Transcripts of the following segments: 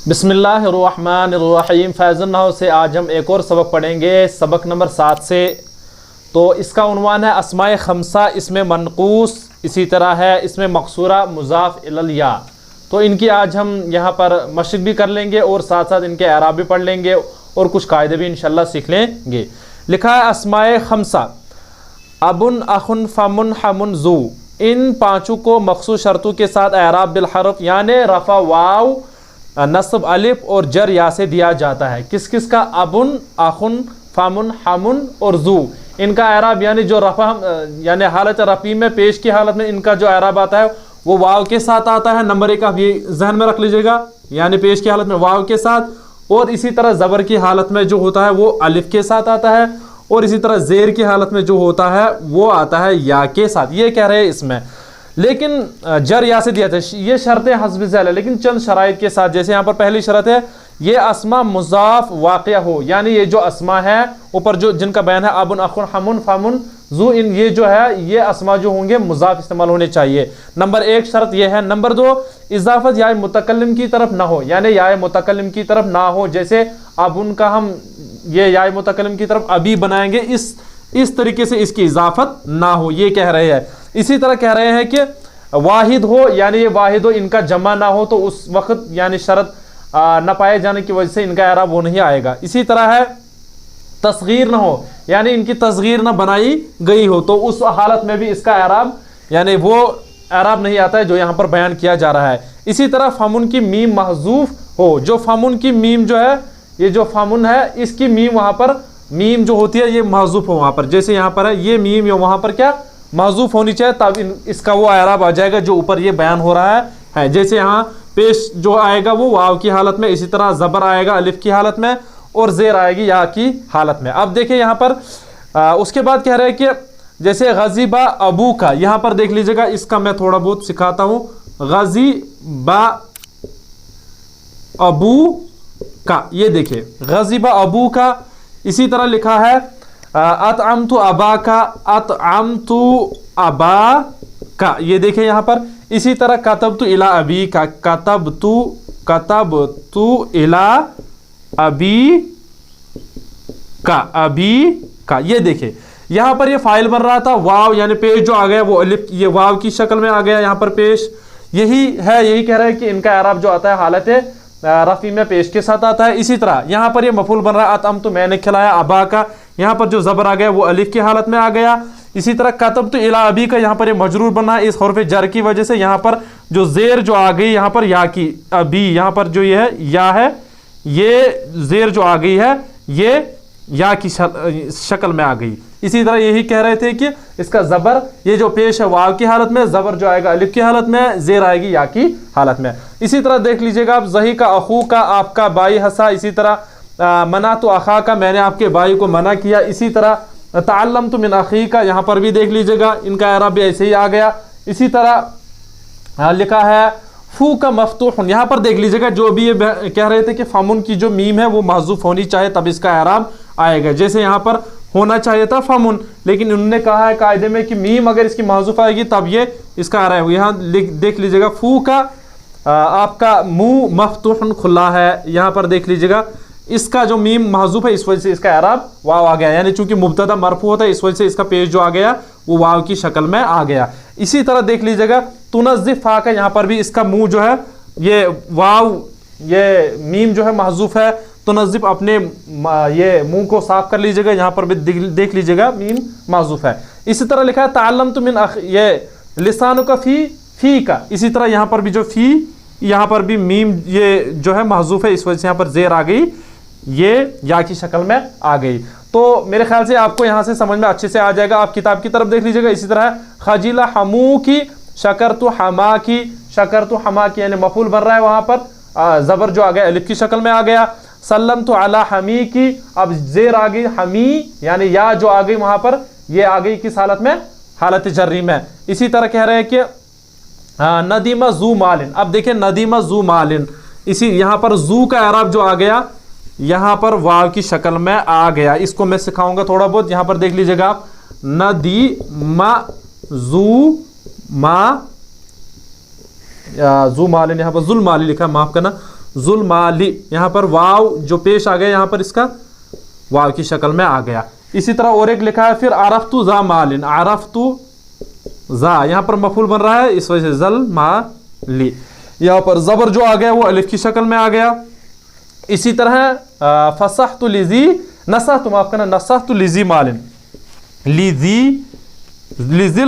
बिस्मिल्लाहिर्रहमानिर्रहीम। फैज़न नाहव से आज हम एक और सबक पढ़ेंगे, सबक नंबर 7 से। तो इसका उन्वान है अस्माए खमसा, इसमें मनकूस, इसी तरह है इसमें मकसूरा, मुज़ाफ इलल या। तो इनकी आज हम यहाँ पर मशक़ भी कर लेंगे और साथ साथ इनके एराब भी पढ़ लेंगे और कुछ कायदे भी इंशाल्लाह सीख लेंगे। लिखा है अस्माए खमसा, अबुन, अखुन, फमुन, हमुन, जू। इन पाँचों को मखसूस शर्तों के साथ एराब बिल हरफ यानी रफ़ा, वाव, नस्ब, अलिफ और जर या से दिया जाता है। किस किस का? अबुन, अखुन, फामुन, हमुन और जू। इनका एराब यानी जो रफ़ा यानी हालत रफ़ी में, पेश की हालत में इनका जो एराब आता है वो वाव के साथ आता है। नंबर 1 आप ये जहन में रख लीजिएगा, यानी पेश की हालत में वाव के साथ, और इसी तरह ज़बर की हालत में जो होता है वो अलिफ के साथ आता है, और इसी तरह ज़ेर की हालत में जो होता है वो आता है या के साथ। ये कह रहे हैं इसमें, लेकिन जर या से दिया था। ये शर्तें हस्ब ज़ैल है, लेकिन चंद शराइत के साथ। जैसे यहाँ पर पहली शर्त है ये अस्मा मुज़ाफ वाक़िया हो, यानी ये जो अस्मा है ऊपर जो जिनका बयान है अबुन, अखुन, हमुन, फामुन, जू, इन ये जो है ये अस्मा जो होंगे मुज़ाफ इस्तेमाल होने चाहिए। नंबर 1 शर्त ये है। नंबर 2 इजाफत या मुतकल्लिम की तरफ ना हो, यानी या मुतकल्लिम की तरफ ना हो। जैसे अबुन का हम ये या मुतकल्लिम की तरफ अभी बनाएंगे, इस तरीके से इसकी इजाफत ना हो, ये कह रहे हैं। इसी तरह कह रहे हैं कि वाहिद हो, यानी ये वाहिद हो, इनका जमा ना हो, तो उस वक्त यानी शर्त न पाए जाने की वजह से इनका एराब वो नहीं आएगा। इसी तरह है तस्गीर ना हो, यानी इनकी तस्गीर ना बनाई गई हो, तो उस हालत में भी इसका एराब यानी वो एराब नहीं आता है जो यहाँ पर बयान किया जा रहा है। इसी तरह फामुन की मीम महजूफ हो, जो फामुन की मीम जो है, ये जो फामुन है इसकी मीम वहाँ पर मीम जो होती है ये महजूफ हो वहाँ पर। जैसे यहाँ पर है ये मीम, वहाँ पर क्या महजूफ होनी चाहिए, तब इसका वो एराब आ जाएगा जो ऊपर ये बयान हो रहा है। जैसे यहाँ पेश जो आएगा वो वाव की हालत में, इसी तरह ज़बर आएगा अलिफ की हालत में, और ज़ेर आएगी या की हालत में। अब देखिए यहाँ पर उसके बाद कह रहे हैं कि जैसे गज़ीबा अबू का, यहाँ पर देख लीजिएगा, इसका मैं थोड़ा बहुत सिखाता हूँ। गज़ीबा अबू का, ये देखिए गज़ीबा अबू का। इसी तरह लिखा है अतअमतु अबा का, अतअमतु अबा का, ये देखिए यहाँ पर। इसी तरह कतबतु इला अबी का, कतबतु इला अबी का, अबी का, ये देखिए यहाँ पर ये फाइल बन रहा था, वाव यानी पेश जो आ गया वो अलिफ, ये वाव की शक्ल में आ गया यहाँ पर पेश। यही है, यही कह रहे हैं कि इनका एराब जो आता है हालत रफ़ी में पेश के साथ आता है। इसी तरह यहाँ पर ये मफूल बन रहा है अतअम, तो मैंने खिलाया, अबा का, यहाँ पर जो ज़बर आ गया वो अलिफ की हालत में आ गया। इसी तरह कतब तो इला अबी का, यहाँ पर ये मजरूर बना है इस हर्फ जर की वजह से। यहाँ पर जो ज़ेर जो आ गई यहाँ पर या की, अबी, यहाँ पर जो ये है या है, ये ज़ेर जो आ गई है ये या की शक्ल में आ गई। इसी तरह यही कह रहे थे कि इसका ज़बर ये जो पेश है वाव की हालत में, ज़बर जो आएगा अलिफ की हालत में, ज़ेर आएगी या की हालत में। इसी तरह देख लीजिएगा आप, ज़ही का अखू का, आपका भाई हंसा। इसी तरह मना तो अखा का, मैंने आपके भाई को मना किया। इसी तरह तअल्लम तो मिन अखी का, यहाँ पर भी देख लीजिएगा इनका एराब भी ऐसे ही आ गया। इसी तरह लिखा है फू का मफ्तूह, यहाँ पर देख लीजिएगा जो भी ये कह रहे थे कि फामुन की जो मीम है वो महजूफ होनी चाहिए तब इसका एराब आएगा। जैसे यहाँ पर होना चाहिए था फामुन, लेकिन उन्होंने कहा है कायदे में कि मीम अगर इसकी महजूफ आएगी तब ये इसका आ रहा है। यहाँ देख लीजिएगा फू का आपका मुंह मफ्तूहन खुला है, यहाँ पर देख लीजिएगा इसका जो मीम महजूफ है इस वजह से इसका एराब वाव आ गया, यानी चूंकि मुब्तदा मरफू होता है इस वजह से इसका पेश जो आ गया वो वाव की शक्ल में आ गया। इसी तरह देख लीजिएगा तुनज़्ज़िफ़ा का, यहाँ पर भी इसका मुंह जो है ये वाव, ये मीम जो है महजूफ है, तुनज़्ज़िफ़ अपने ये मुंह को साफ कर लीजिएगा, यहाँ पर भी देख लीजिएगा मीम महजूफ है। इसी तरह लिखा है तअल्लमतु मिन ये लिसानु का फी का, इसी तरह यहाँ पर भी जो फी, यहाँ पर भी मीम ये जो है महजूफ है इस वजह से यहाँ पर ज़ेर आ गई, ये या की शक्ल में आ गई। तो मेरे ख्याल से आपको यहाँ से समझ में अच्छे से आ जाएगा। आप किताब की तरफ देख लीजिएगा। इसी तरह खजीला हमू की, शकरतु हमा की, शकरतु हमा की यानी मफूल बन रहा है, वहाँ पर ज़बर जो आ गया अलिफ की शक्ल में आ गया। सल्लम तो अला हमी की, अब ज़ेर आ गई हमी, यानी या जो आ गई वहाँ पर ये आ गई किस हालत में, हालत जर्री में। इसी तरह कह रहे हैं कि नदीमा जू मालिन, अब देखिए नदीमा जू मालिन, इसी यहाँ पर जू का एराब जो आ गया यहाँ पर वाव की शक्ल में आ गया। इसको मैं सिखाऊंगा थोड़ा बहुत, यहाँ पर देख लीजिएगा आप, नदीमा जू मा जू मालिन, यहाँ पर जुल माली लिखा, माफ करना, जुल माली, यहाँ पर वाव जो पेश आ गया यहाँ पर इसका वाव की शक्ल में आ गया। इसी तरह और एक लिखा है फिर आरफ्तु जा मालिन, आरफ्तु जा यहाँ पर मफूल बन रहा है, इस वजह से जल माली, यहाँ पर जबर जो आ गया वो अलिफ की शक्ल में आ गया। इसी तरह फसहतु लिजी नसहतु, माफ करना, नसहतु लिजी मालिन, लिजिल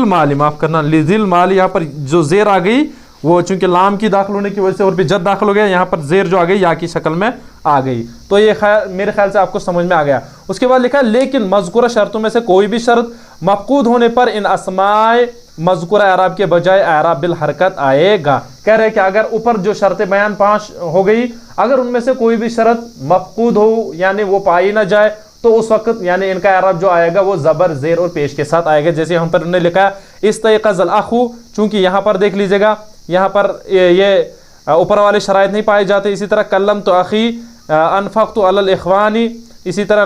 माली, माफ करना, लिजिल माली, यहाँ पर जो जेर आ गई वो चूंकि लाम की दाखिल होने की वजह से और भी जद दाखिल हो गया, यहाँ पर जेर जो आ गई या की शक्ल में आ गई। तो ये मेरे ख्याल से आपको समझ में आ गया। उसके बाद लिखा लेकिन मज़कूरा शर्तों में से कोई भी शर्त मफ़क़ूद होने पर इन अस्माए मज़कूरा अराब के बजाय अराब बिल हरकत आएगा। कह रहे हैं कि अगर ऊपर जो शर्तें बयान 5 हो गई, अगर उनमें से कोई भी शर्त मफ़क़ूद हो यानी वो पाई ना जाए तो उस वक्त यानी इनका अरब जो आएगा वो ज़बर ज़ेर और पेश के साथ आएगा। जैसे हम पर उन्होंने लिखा है इस्तयक़ज़ल अख़ू, चूँकि यहाँ पर देख लीजिएगा यहाँ पर ये ऊपर वाले शराइत नहीं पाए जाते। इसी तरह कल्लम तो अख़ी, अनफ़क़तु अलल इख़वानी, इसी तरह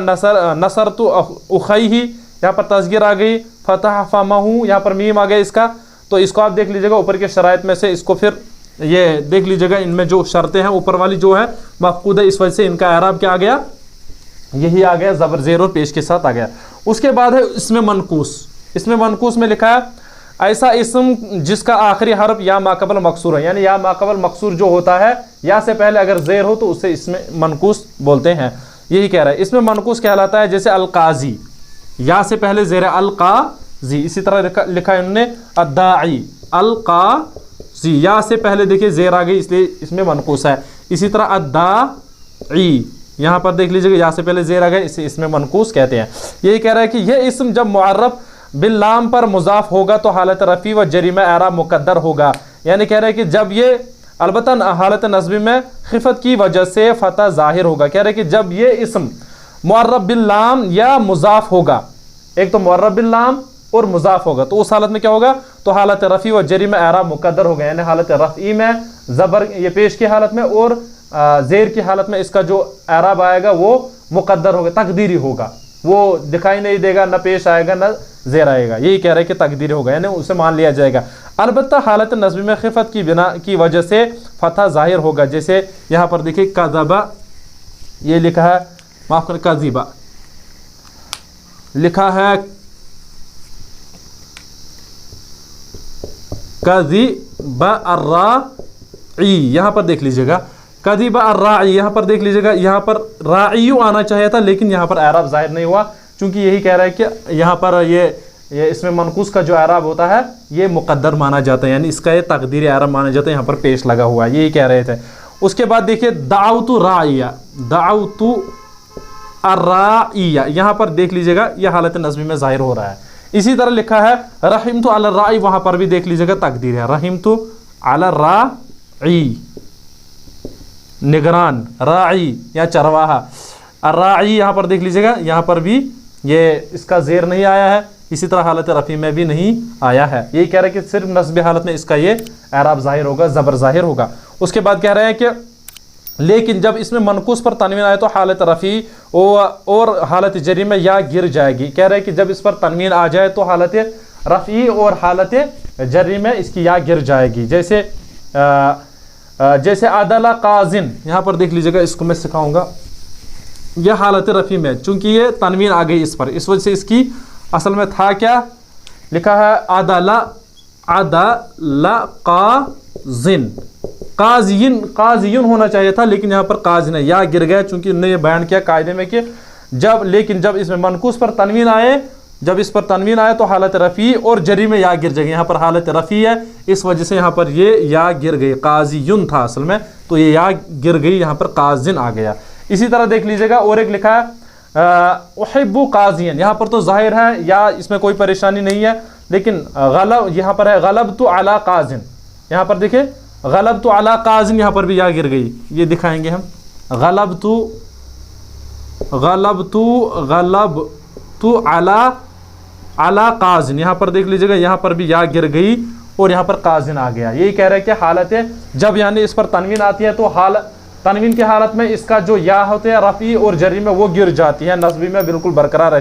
नसर तो उख़ैही, यहाँ पर तस्गीर आ गई, फ़तह फ़महू, यहाँ पर मीम आ गया इसका। तो इसको आप देख लीजिएगा ऊपर के शराइत में से, इसको फिर ये देख लीजिएगा इनमें जो शर्तें हैं ऊपर वाली जो है मफ़क़ूद है, इस वजह से इनका अरब क्या आ गया, यही आ गया, ज़बर ज़ेर और पेश के साथ आ गया। उसके बाद है इसमें मनकूस। इसमें मनकूस में लिखा है ऐसा इस्म जिसका आखिरी हर्फ या माक़बल मकसूर है, यानी या माक़बल मकसूर जो होता है या से पहले अगर ज़ेर हो तो उसे इसमें मनकूस बोलते हैं। यही कह रहा है इसमें मनकूस कहलाता है। जैसे अलकाजी, या से पहले ज़ेर अलकाजी। इसी तरह लिखा है उन्होंने अद्दाई, अलकाजी, या से पहले देखिए ज़ेर आ गई इसलिए इसमें मनकूस है। इसी तरह अद्दाई, यहाँ पर देख लीजिएगा या से पहले ज़ेर आ गया, इसे इसमें मनकूस कहते हैं। यही कह रहा है कि यह इस्म जब मुअर्रफ बिल लाम पर मुज़ाफ होगा तो हालत रफ़ी व जरी में एराब मुक़द्दर होगा। यानी कह रहे हैं कि जब ये अलबत्ता हालत नस्बी में खिफत की वजह से फ़तह ज़ाहिर होगा। कह रहे हैं कि जब ये इस्म मुअर्रफ बिल लाम या मुज़ाफ होगा, एक तो मुअर्रफ बिल लाम और मुज़ाफ होगा, तो उस हालत में क्या होगा, तो हालत रफ़ी व जरी में एराब मुक़द्दर होगा। यानी हालत रफ़ी में ज़बर ये पेश की हालत में और ज़ेर की हालत में इसका जो एराब आएगा वो मुक़द्दर होगा, तकदीरी होगा, वो दिखाई नहीं देगा, न पेश आएगा न ज़ेर आएगा। यही कह रहे हैं कि तकदीरी होगा, यानी उसे मान लिया जाएगा। अलबत्ता हालत नस्बी में खिफत की बिना की वजह से फ़तह ज़ाहिर होगा। जैसे यहाँ पर देखिए कज़बा, ये लिखा है, माफ़ करें कज़िबा लिखा है, कज़िबा अर्राई, यहाँ पर देख लीजिएगा कज़िबा अर्राई, यहाँ पर देख लीजिएगा, यहाँ पर राइयू आना चाहिए था लेकिन यहाँ पर एराब ज़ाहिर नहीं हुआ, क्योंकि यही कह रहा है कि यहाँ पर ये इसमें मनकूस का जो एराब होता है ये मुक़द्दर माना जाता है, यानी इसका ये तकदीरी एराब माना जाता है, यहाँ पर पेश लगा हुआ है, यही कह रहे थे। उसके बाद देखिए दाउतु राइया, दाउतु अर्राइया, यहाँ पर देख लीजिएगा ये हालत नस्बी में ज़ाहिर हो रहा है। इसी तरह लिखा है रहीमतु अला राई, वहाँ पर भी देख लीजिएगा तकदीर है, रहीमतु अला राई, निगरान, राई या चरवाहा, अर्राई, यहाँ पर देख लीजिएगा यहाँ पर भी ये इसका ज़ेर नहीं आया है, इसी तरह हालत रफ़ी में भी नहीं आया है। यही कह रहे हैं कि सिर्फ नस्ब हालत में इसका ये एराब ज़ाहिर होगा, ज़बर ज़ाहिर होगा। उसके बाद कह रहे हैं कि लेकिन जब इसमें मनकूस पर तनवीन आए तो हालत रफ़ी और हालत जरी में या गिर जाएगी। कह रहे हैं कि जब इस पर तनवीन आ जाए तो हालत रफ़ी और हालत जरी में इसकी या गिर जाएगी। जैसे अदला काजिन, यहाँ पर देख लीजिएगा, इसको मैं सिखाऊंगा, यह हालत रफ़ी में चूंकि ये तनवीन आ गई इस पर, इस वजह से इसकी असल में था क्या लिखा है, अदला अदला काजिन, काजियन, काजियन होना चाहिए था लेकिन यहाँ पर काजिन है, या गिर गया, चूंकि उन्होंने ये बयान किया कायदे में कि जब इसमें मनकूस पर तनवीन आए, जब इस पर तनवीन आए तो हालत रफ़ी और जरी में या गिर जाएगी। यहाँ पर हालत रफ़ी है, इस वजह से यहाँ पर ये या गिर गई, काजियुन था असल में, तो ये या गिर गई, यहाँ पर काजिन आ गया। इसी तरह देख लीजिएगा और एक लिखा है उहिब्बु काजियन, यहाँ पर तो जाहिर है या इसमें कोई परेशानी नहीं है, लेकिन गलब यहाँ पर है गलबतु अला काजिन, यहाँ पर देखिए गलबतु अला काजिन, यहाँ पर भी या गिर गई, ये दिखाएंगे हम, गलबतु अला काजिन, यहाँ पर देख लीजिएगा यहाँ पर भी या गिर गई और यहाँ पर काजिन आ गया। यही कह रहे हैं कि हालत है जब यानी इस पर तनवीन आती है तो तनवीन की हालत में इसका जो या होते हैं रफ़ी और जरी में वो गिर जाती है, नस्बी में बिल्कुल बरकरार रहती है।